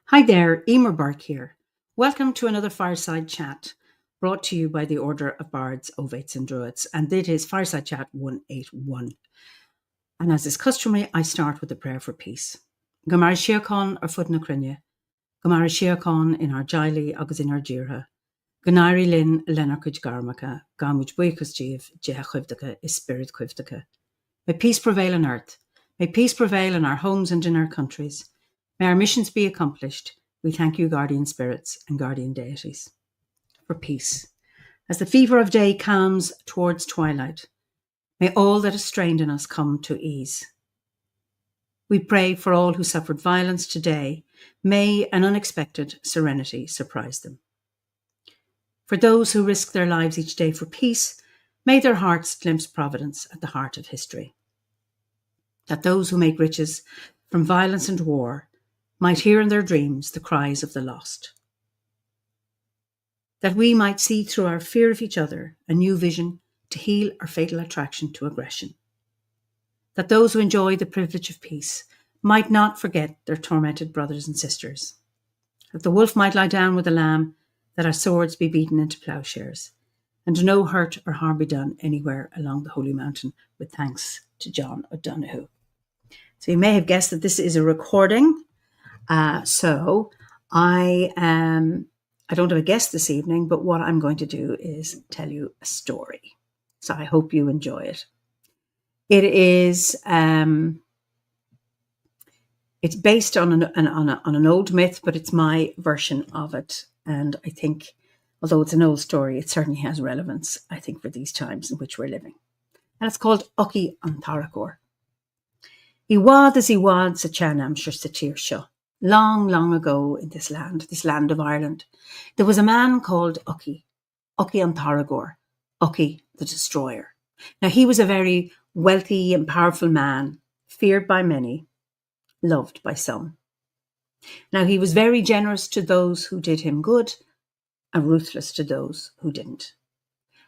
Hi there, Eimear here. Welcome to another Fireside Chat brought to you by the Order of Bards, Ovates and Druids, and it is Fireside Chat 181. And as is customary, I start with a prayer for peace. Gamara Siacon ar fud na crinne, Gamara Siacon in our Jaili agus in our Jirha, Ganari Lin Lenarcuj Garmaca, Gamuj Buicusjeev, Jeha Quivdaca is Spirit Quivdaca. May peace prevail on earth. May peace prevail in our homes and in our countries. May our missions be accomplished. We thank you, guardian spirits and guardian deities, for peace. As the fever of day calms towards twilight, may all that is strained in us come to ease. We pray for all who suffered violence today. May an unexpected serenity surprise them. For those who risk their lives each day for peace, may their hearts glimpse providence at the heart of history. That those who make riches from violence and war might hear in their dreams the cries of the lost. That we might see through our fear of each other a new vision to heal our fatal attraction to aggression. That those who enjoy the privilege of peace might not forget their tormented brothers and sisters. That the wolf might lie down with the lamb, that our swords be beaten into plowshares, and no hurt or harm be done anywhere along the Holy Mountain, with thanks to John O'Donoghue. So you may have guessed that this is a recording. So I don't have a guest this evening, but what I'm going to do is tell you a story. So I hope you enjoy it. It is it's based on an old myth, but it's my version of it. And I think, although it's an old story, it certainly has relevance, I think, for these times in which we're living. And it's called Ucky an Tarachor. He wad as he wad sa chanam shir sa tir sho. Long, long ago in this land of Ireland, there was a man called Ucky an Tarachor, Ucky the Destroyer. Now, he was a very wealthy and powerful man, feared by many, loved by some. Now, he was very generous to those who did him good and ruthless to those who didn't.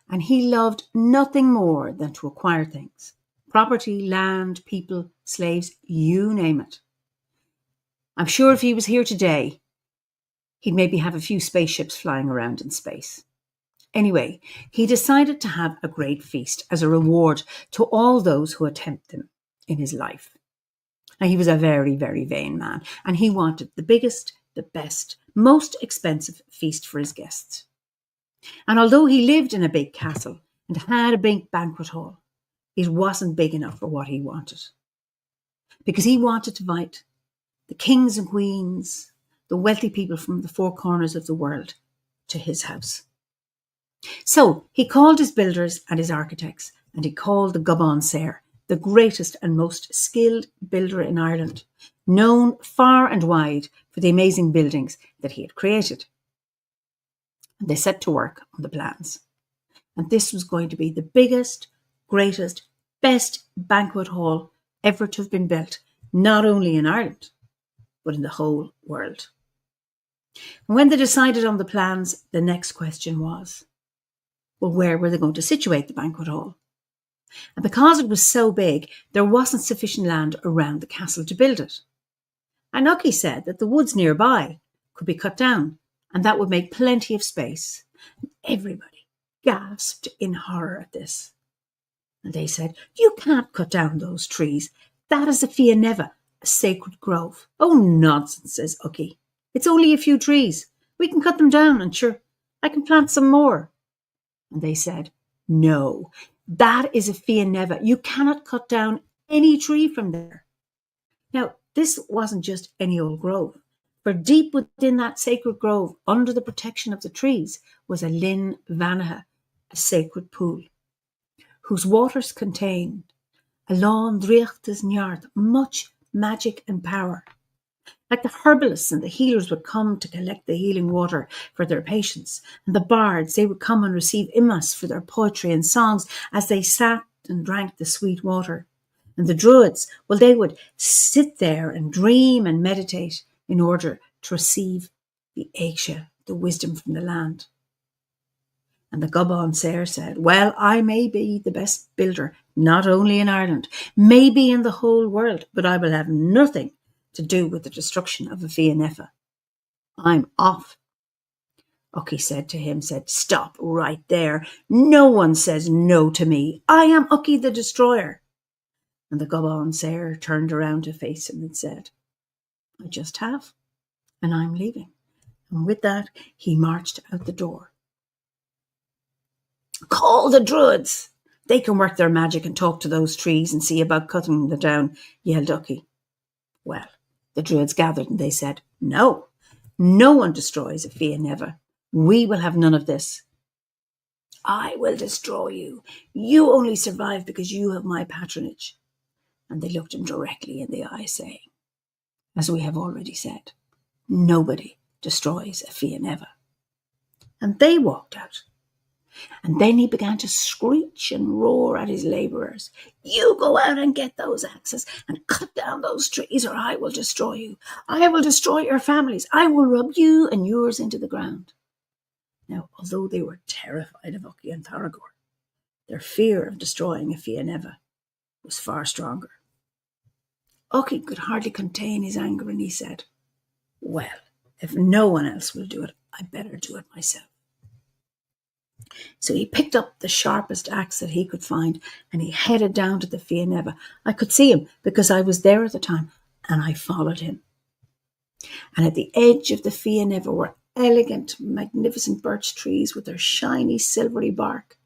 And he loved nothing more than to acquire things. Property, land, people, slaves, you name it. I'm sure if he was here today, he'd maybe have a few spaceships flying around in space. Anyway, he decided to have a great feast as a reward to all those who attempt him in his life. Now, he was a very, very vain man, and he wanted the biggest, the best, most expensive feast for his guests. And although he lived in a big castle and had a big banquet hall, it wasn't big enough for what he wanted. Because he wanted to invite the kings and queens, the wealthy people from the four corners of the world, to his house. So he called his builders and his architects, and he called the Gabon Sair, the greatest and most skilled builder in Ireland, known far and wide for the amazing buildings that he had created. And they set to work on the plans. And this was going to be the biggest, greatest, best banquet hall ever to have been built, not only in Ireland, but in the whole world. And when they decided on the plans, the next question was, well, where were they going to situate the banquet hall? And because it was so big, there wasn't sufficient land around the castle to build it. And Ucky said that the woods nearby could be cut down, and that would make plenty of space. And everybody gasped in horror at this. And they said, you can't cut down those trees. That is a fianeva, a sacred grove. Oh, nonsense, says Ucky. It's only a few trees. We can cut them down, and sure, I can plant some more. And they said, no, that is a fianeva. You cannot cut down any tree from there. Now, this wasn't just any old grove. For deep within that sacred grove, under the protection of the trees, was a Lin Vanaha, a sacred pool, whose waters contained a lawn driachtas nyart, much magic and power. Like the herbalists and the healers would come to collect the healing water for their patients, and the bards, they would come and receive immas for their poetry and songs as they sat and drank the sweet water. And the druids, well, they would sit there and dream and meditate in order to receive the Aisha, the wisdom from the land. And the Gabon Sair said, well, I may be the best builder, not only in Ireland, maybe in the whole world, but I will have nothing to do with the destruction of a fianeva. I'm off. Ucky said to him, "Stop right there. No one says no to me. I am Ucky the Destroyer." And the Goban Sayer turned around to face him and said, "I just have, and I'm leaving." And with that, he marched out the door. "Call the Druids. They can work their magic and talk to those trees and see about cutting them down," yelled Ucky. Well, the Druids gathered and they said, "No, no one destroys a Fia Neva. We will have none of this." "I will destroy you. You only survive because you have my patronage." And they looked him directly in the eye, saying, as we have already said, nobody destroys a Fia Neva. And they walked out. And then he began to screech and roar at his labourers. "You go out and get those axes and cut down those trees, or I will destroy you. I will destroy your families. I will rub you and yours into the ground." Now, although they were terrified of Ucky and Tharagor, their fear of destroying a Fia Neva was far stronger. Ucky could hardly contain his anger, and he said, "Well, if no one else will do it, I better do it myself." So he picked up the sharpest axe that he could find and he headed down to the Fia Neva. I could see him because I was there at the time, and I followed him. And at the edge of the Fia Neva were elegant, magnificent birch trees with their shiny, silvery bark,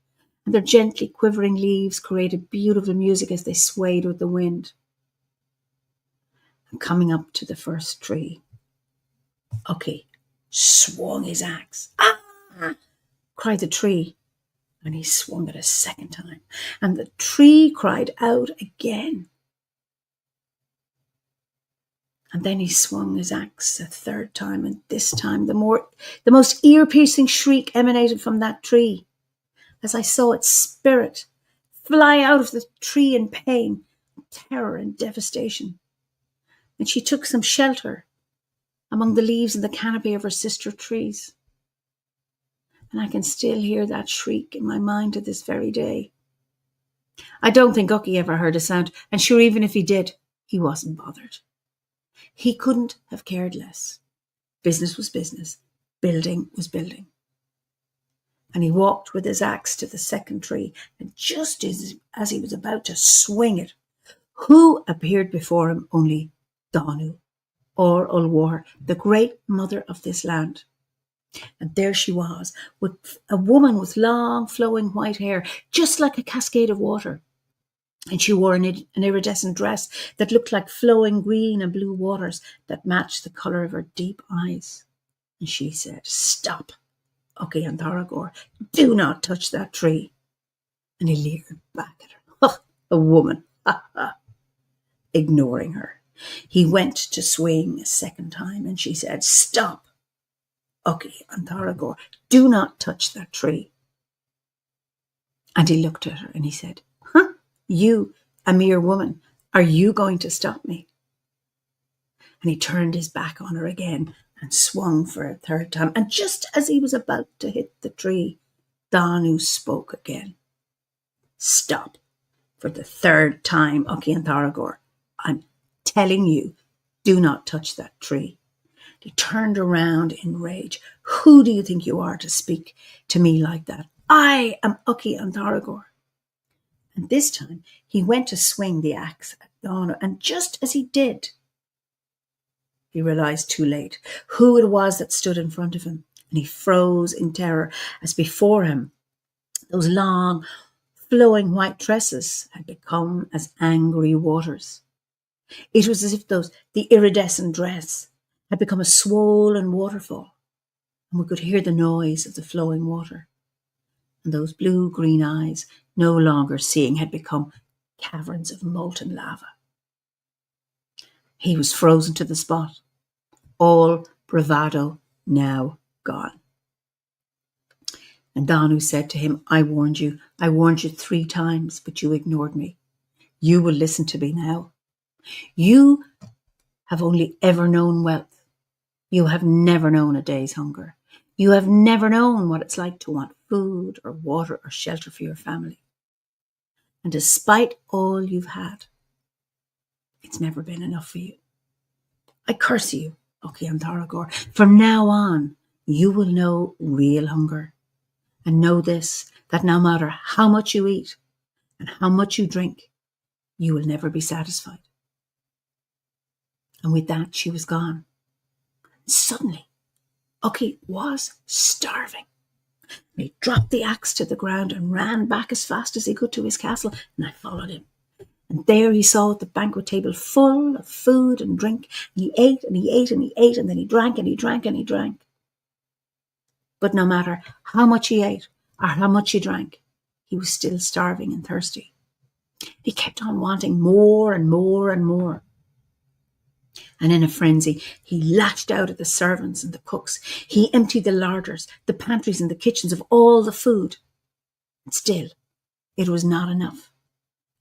and their gently quivering leaves created beautiful music as they swayed with the wind. And coming up to the first tree, Ucky swung his axe. "Ah!" cried the tree, and he swung it a second time, and the tree cried out again. And then he swung his axe a third time, and this time the most ear-piercing shriek emanated from that tree, as I saw its spirit fly out of the tree in pain, terror, and devastation. And she took some shelter among the leaves and the canopy of her sister trees. And I can still hear that shriek in my mind to this very day. I don't think Ucky ever heard a sound, and sure, even if he did, he wasn't bothered. He couldn't have cared less. Business was business. Building was building. And he walked with his axe to the second tree, and just as he was about to swing it, who appeared before him? Only Danu, or Ulwar, the great mother of this land. And there she was, with a woman with long flowing white hair, just like a cascade of water. And she wore an iridescent dress that looked like flowing green and blue waters that matched the colour of her deep eyes. And she said, "Stop, Ucky and Tharagor. Do not touch that tree." And he leered back at her. "Oh, a woman." Ignoring her, he went to swing a second time, and she said, "Stop, Ucky and Tharagor. Do not touch that tree." And he looked at her and he said, "You, a mere woman, are you going to stop me?" And he turned his back on her again and swung for a third time. And just as he was about to hit the tree, Danu spoke again. "Stop, for the third time, Ucky and Tharagor. I'm telling you, do not touch that tree." He turned around in rage. "Who do you think you are to speak to me like that? I am Ucky and Tharagor." And this time he went to swing the axe at Danu, and just as he did, he realised too late who it was that stood in front of him, and he froze in terror as before him those long, flowing white tresses had become as angry waters. It was as if the iridescent dress had become a swollen waterfall, and we could hear the noise of the flowing water. And those blue-green eyes, no longer seeing, had become caverns of molten lava. He was frozen to the spot, all bravado now gone. And Danu said to him, I warned you 3 times, but you ignored me. You will listen to me now. You have only ever known wealth. You have never known a day's hunger. You have never known what it's like to want food or water or shelter for your family. And despite all you've had, it's never been enough for you. I curse you Okay, an Tharagor. From now on, you will know real hunger. And know this, that no matter how much you eat and how much you drink, you will never be satisfied. And with that, she was gone. Suddenly, Ucky was starving. He dropped the axe to the ground and ran back as fast as he could to his castle, and I followed him. And there he saw the banquet table full of food and drink, and he ate and he ate and he ate, and then he drank and he drank and he drank. But no matter how much he ate or how much he drank, he was still starving and thirsty. He kept on wanting more and more and more. And in a frenzy, he lashed out at the servants and the cooks. He emptied the larders, the pantries and the kitchens of all the food. And still, it was not enough.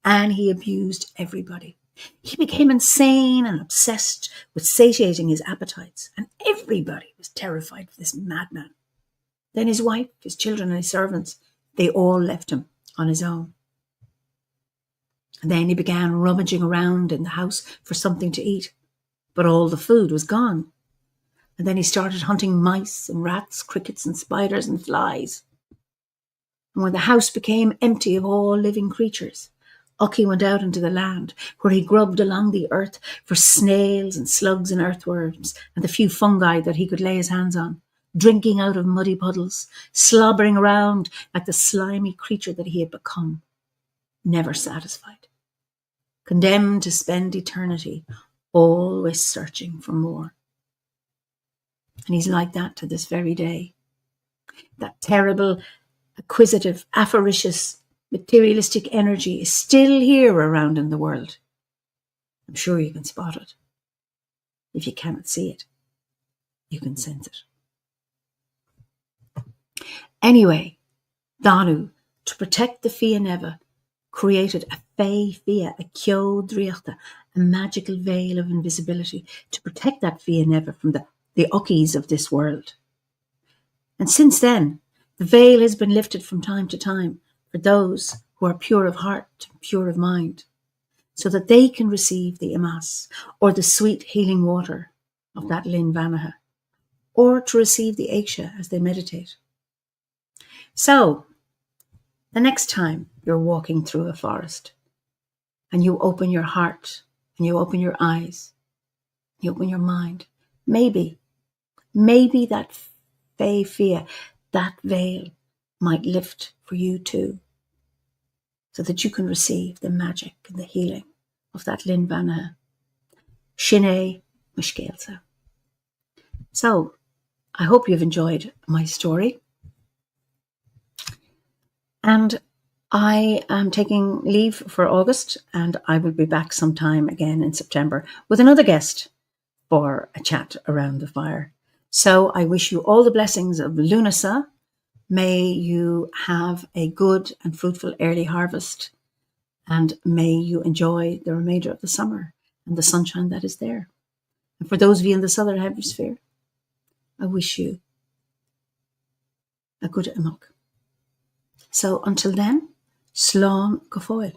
And he abused everybody. He became insane and obsessed with satiating his appetites. And everybody was terrified of this madman. Then his wife, his children and his servants, they all left him on his own. And then he began rummaging around in the house for something to eat. But all the food was gone. And then he started hunting mice and rats, crickets and spiders and flies. And when the house became empty of all living creatures, Ucky went out into the land, where he grubbed along the earth for snails and slugs and earthworms and the few fungi that he could lay his hands on, drinking out of muddy puddles, slobbering around like the slimy creature that he had become, never satisfied, condemned to spend eternity always searching for more. And he's like that to this very day. That terrible, acquisitive, avaricious, materialistic energy is still here around in the world. I'm sure you can spot it. If you cannot see it, you can sense it. Anyway, Danu, to protect the Fia Neva, created a fey Fia, a Kyo Driachta, a magical veil of invisibility, to protect that Fia Neva from the Uckies of this world. And since then, the veil has been lifted from time to time for those who are pure of heart and pure of mind, so that they can receive the Imas, or the sweet healing water of that Lin Vanaha, or to receive the Aiksha as they meditate. So, the next time you're walking through a forest and you open your heart and you open your eyes, you open your mind, maybe that fey Fia, that veil might lift for you too, so that you can receive the magic and the healing of that Lin Vanaha. Shine Mishkelsa. So, I hope you've enjoyed my story. And I am taking leave for August, and I will be back sometime again in September with another guest for a chat around the fire. So I wish you all the blessings of Lunasa. May you have a good and fruitful early harvest, and may you enjoy the remainder of the summer and the sunshine that is there. And for those of you in the southern hemisphere, I wish you a good amok. So until then, slán go fóill.